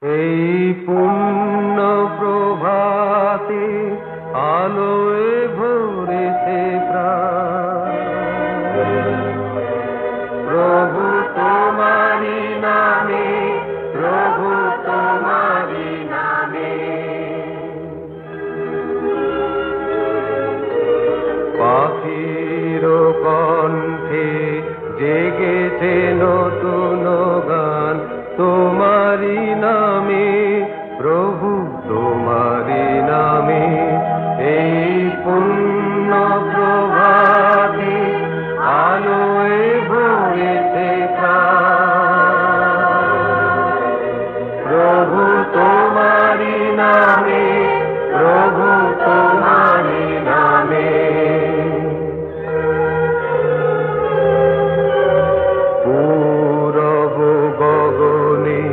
এই পুণ্য প্রভাতে আলোয় ভরেছে প্রাণ। প্রভু তোমারি নামে, প্রভু তোমারি নামে। পাখির কণ্ঠে জেগেছে নতুন গান তোমারি নামে, প্রভু তোমারি নামে। এই পুণ্য প্রভাতে আলোয় ভরেছে প্রাণ। প্রভু তোমারি নামে, প্রভু তোমারি নামে। পূরব গগনে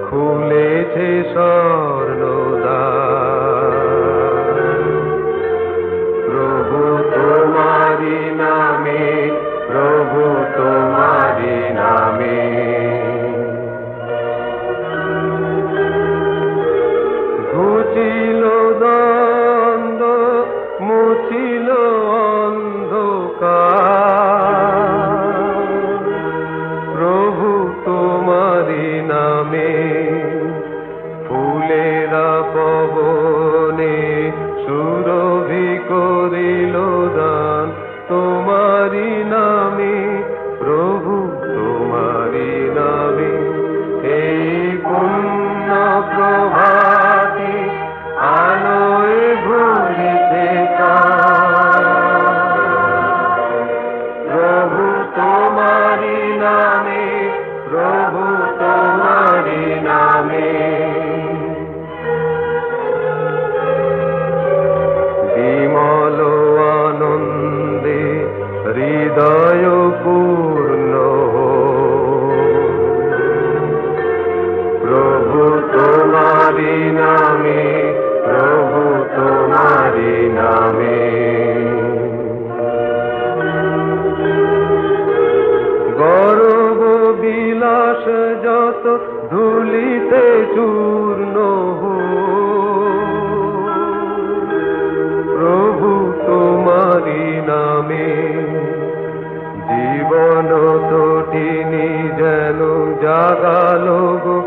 খুলেছে স্বর্ণদ্বার। প্রভু তোমারি নামে, প্রভু তোমারি নামে। ঘুচিল দ্বন্দ্ব, মুছিল অন্ধকার। প্রভু তোমারি নামে ফুলেরা পবনে সুরভি করিল দান তোমারি নামে, প্রভু তোমারি নামে। এই পুণ্য প্রভাতে আলোয় ভরেছে প্রাণ। প্রভু তোমারি নামে, প্রভু তোমারি নামে। বিমল আনন্দে হৃদয় পূর্ণ হোক। প্রভু তোমারি নামে, প্রভু তোমারি নামে। গর্ব বিলাস যত ধুলিতে চূর্ণ হোক। প্রভু তোমারি নামে জীবন তটিনী যেন জাগালো গো